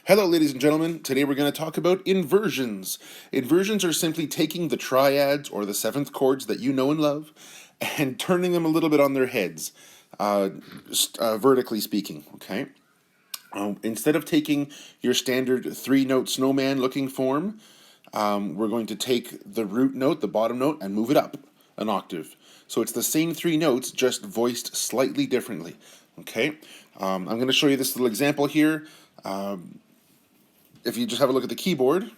Hello, ladies and gentlemen. Today we're going to talk about inversions. Inversions are simply taking the triads or the seventh chords that you know and love and turning them a little bit on their heads, vertically speaking, okay? Instead of taking your standard three-note snowman-looking form, we're going to take the root note, the bottom note, and move it up an octave. So it's the same three notes, just voiced slightly differently, okay? I'm going to show you this little example here. If you just have a look at the keyboard.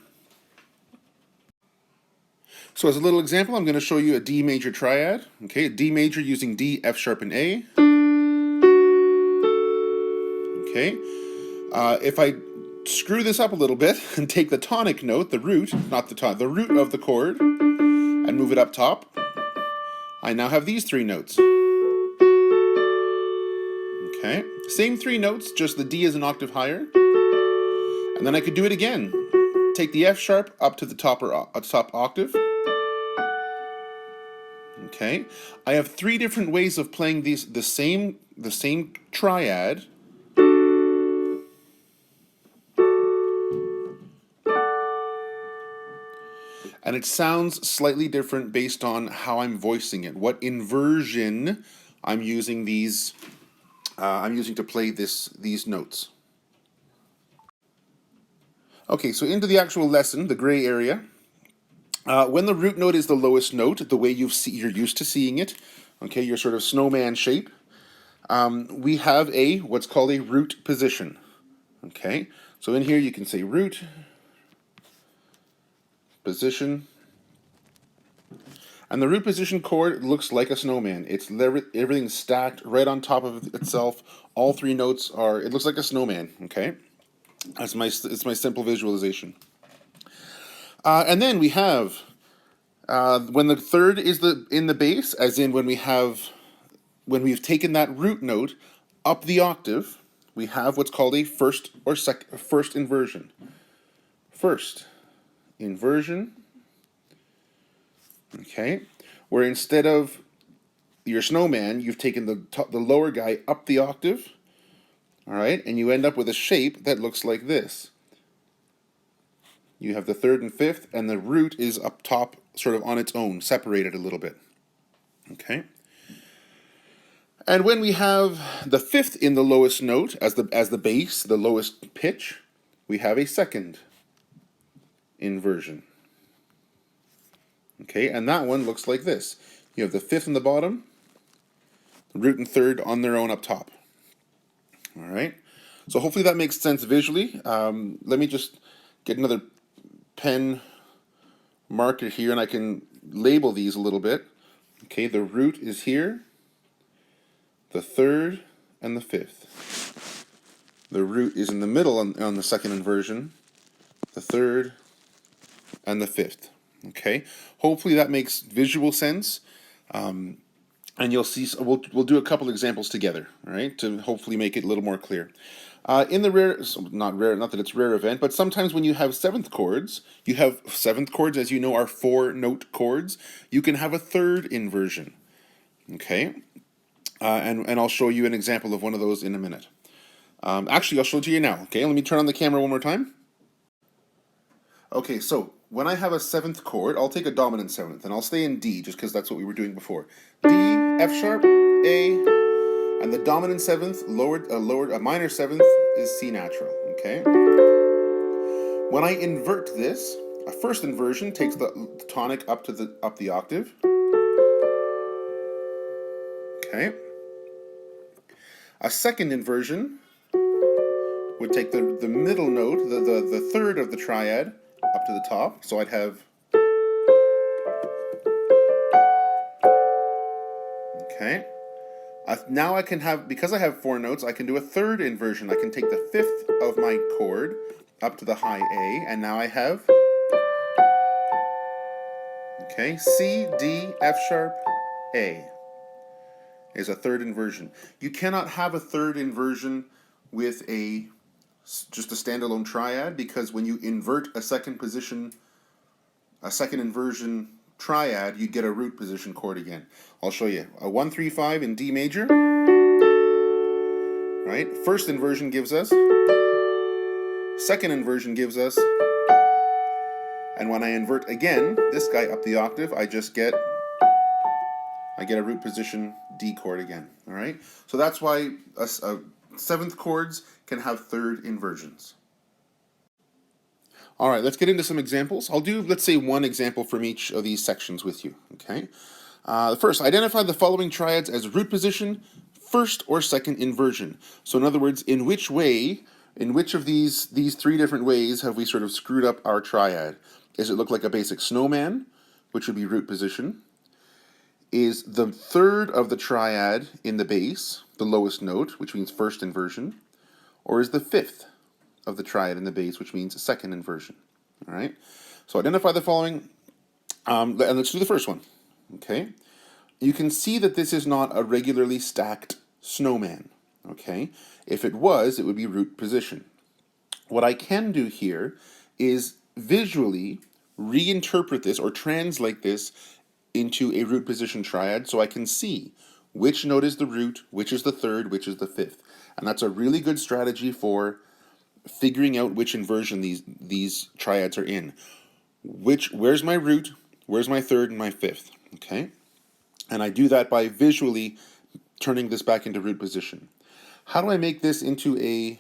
So as a little example, I'm going to show you a D major triad. Okay, D major using D, F sharp, and A. Okay, if I screw this up a little bit and take the tonic note, the root, not the tonic, the root of the chord, and move it up top, I now have these three notes. Okay, same three notes, just the D is an octave higher. And then I could do it again. Take the F sharp up to the top octave. Okay, I have three different ways of playing the same triad. And it sounds slightly different based on how I'm voicing it, what inversion I'm using to play these notes. Okay, so into the actual lesson, the gray area. When the root note is the lowest note, the way you're used to seeing it, okay, your sort of snowman shape, we have what's called a root position. Okay, so in here you can say root position, and the root position chord looks like a snowman. It's everything's stacked right on top of itself. All three notes are. It looks like a snowman. Okay, it's my simple visualization. And then we have when the third is in the bass, as in when we've taken that root note up the octave, we have what's called a first inversion. First inversion. Okay, where instead of your snowman, you've taken the lower guy up the octave. All right, and you end up with a shape that looks like this. You have the third and fifth, and the root is up top, sort of on its own, separated a little bit. Okay. And when we have the fifth in the lowest note as the bass, the lowest pitch, we have a second inversion. Okay, and that one looks like this. You have the fifth in the bottom, the root and third on their own up top. All right. So hopefully that makes sense visually. Let me just get another pen marker here, and I can label these a little bit. Okay, the root is here, the third, and the fifth. The root is in the middle on the second inversion, the third, and the fifth. Okay, hopefully that makes visual sense. And you'll see, we'll do a couple examples together, all right, to hopefully make it a little more clear. In the not that it's rare event, but sometimes when you have seventh chords, as you know, are 4-note chords. You can have a third inversion, okay? And I'll show you an example of one of those in a minute. Actually, I'll show it to you now, okay? Let me turn on the camera one more time. Okay, so when I have a seventh chord, I'll take a dominant seventh, and I'll stay in D, just because that's what we were doing before. D, F sharp, A, and the dominant seventh, a minor seventh is C natural, okay? When I invert this, a first inversion takes the tonic up the octave. Okay. A second inversion would take the middle note, the third of the triad, up to the top. So I'd have, okay. Now I can have, because I have 4 notes, I can do a third inversion. I can take the fifth of my chord up to the high A, and now I have, okay, C, D, F sharp, A is a third inversion. You cannot have a third inversion with just a standalone triad, because when you invert a second inversion triad, you get a root position chord again. I'll show you. A 1-3-5 in D major. Right? First inversion gives us Second inversion gives us, and when I invert again, this guy up the octave, I get a root position D chord again, all right? So that's why seventh chords can have third inversions. All right, let's get into some examples. I'll do, let's say, one example from each of these sections with you, okay? First, identify the following triads as root position, first or second inversion. So in other words, in which of these three different ways have we sort of screwed up our triad? Does it look like a basic snowman, which would be root position? Is the third of the triad in the bass the lowest note, which means first inversion? Or is the fifth of the triad in the bass, which means second inversion? All right, so identify the following, and let's do the first one. Okay, you can see that this is not a regularly stacked snowman. Okay, if it was, it would be root position. What I can do here is visually reinterpret this or translate this into a root position triad so I can see which note is the root, which is the third, which is the fifth. And that's a really good strategy for figuring out which inversion these triads are in. Where's my root, where's my third and my fifth, okay? And I do that by visually turning this back into root position. How do I make this into a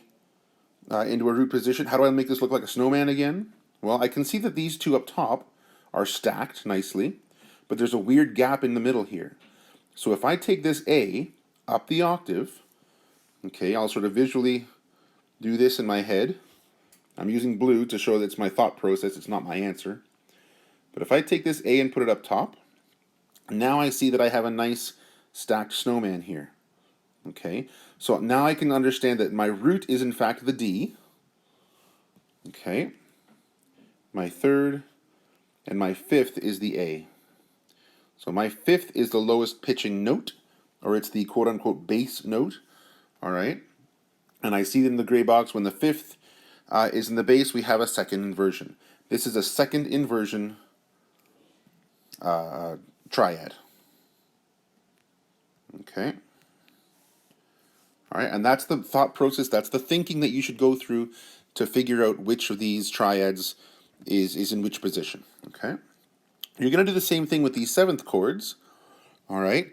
root position? How do I make this look like a snowman again? Well, I can see that these two up top are stacked nicely, but there's a weird gap in the middle here. So if I take this A up the octave, okay, I'll sort of visually do this in my head. I'm using blue to show that it's my thought process, it's not my answer. But if I take this A and put it up top, now I see that I have a nice stacked snowman here. Okay, so now I can understand that my root is in fact the D. Okay, my third and my fifth is the A. So my fifth is the lowest pitching note, or it's the quote-unquote bass note, all right? And I see in the gray box when the fifth is in the bass, we have a second inversion. This is a second inversion triad. Okay. All right, and that's the thought process, that's the thinking that you should go through to figure out which of these triads is in which position, okay? You're going to do the same thing with these seventh chords, all right?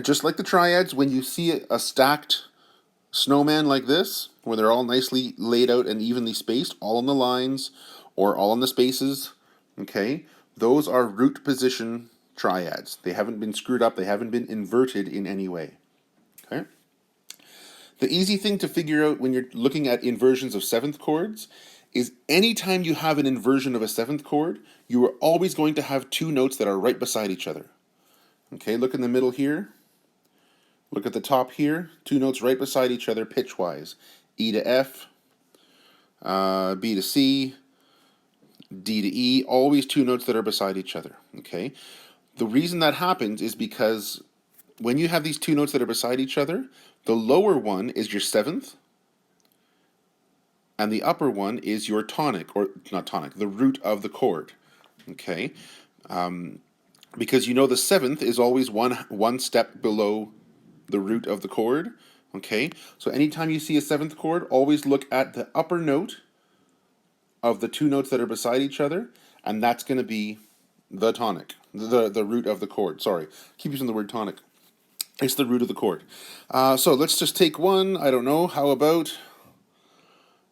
Just like the triads, when you see a stacked snowman like this, where they're all nicely laid out and evenly spaced, all on the lines or all on the spaces, okay? Those are root position triads. They haven't been screwed up, they haven't been inverted in any way, okay? The easy thing to figure out when you're looking at inversions of seventh chords is anytime you have an inversion of a seventh chord, you are always going to have two notes that are right beside each other. Okay, look in the middle here. Look at the top here. Two notes right beside each other pitch-wise. E to F, B to C, D to E, always two notes that are beside each other. Okay, the reason that happens is because when you have these two notes that are beside each other, the lower one is your seventh, and the upper one is your tonic, or not tonic, the root of the chord, okay? Because you know the seventh is always one step below the root of the chord, okay? So anytime you see a seventh chord, always look at the upper note of the two notes that are beside each other, and that's going to be the tonic, the root of the chord. Sorry, keep using the word tonic. It's the root of the chord. So let's just take one. I don't know. How about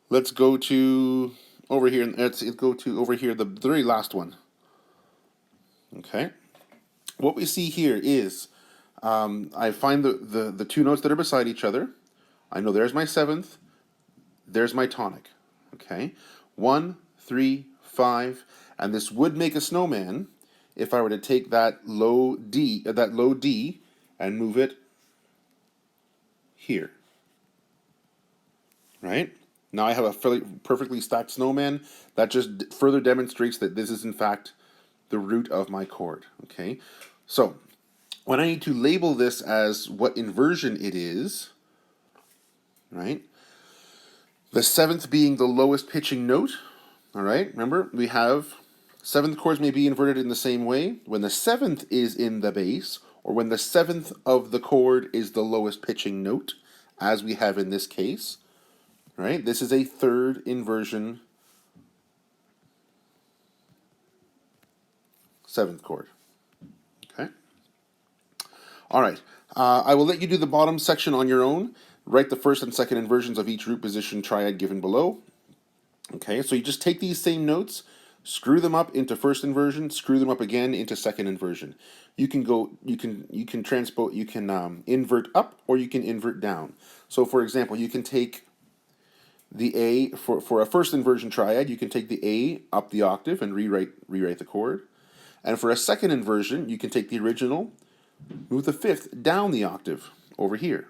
let's go to over here. Let's go to over here, the very last one. Okay. What we see here is I find the two notes that are beside each other. I know there's my seventh. There's my tonic. Okay. 1, 3, 5, and this would make a snowman if I were to take that low D, and move it here, right? Now I have a perfectly stacked snowman. That just further demonstrates that this is in fact the root of my chord, okay? So when I need to label this as what inversion it is, right? The seventh being the lowest pitching note, all right? Remember, we have seventh chords may be inverted in the same way. When the seventh is in the bass, or when the seventh of the chord is the lowest pitching note, as we have in this case, right? This is a third inversion seventh chord. Okay. All right. I will let you do the bottom section on your own. Write the first and second inversions of each root position triad given below. Okay, so you just take these same notes, screw them up into first inversion, screw them up again into second inversion. You can go, you can transpose, you can invert up or you can invert down. So for example, you can take the A for a first inversion triad. You can take the A up the octave and rewrite the chord. And for a second inversion, you can take the original, move the fifth down the octave over here.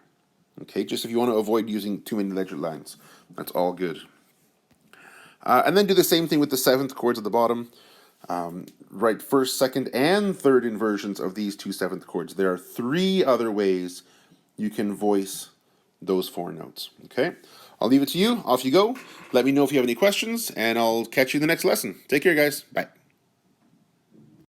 Okay, just if you want to avoid using too many ledger lines, that's all good. And then do the same thing with the seventh chords at the bottom. Write first, second, and third inversions of these two seventh chords. There are 3 other ways you can voice those 4 notes. Okay, I'll leave it to you. Off you go. Let me know if you have any questions, and I'll catch you in the next lesson. Take care, guys. Bye.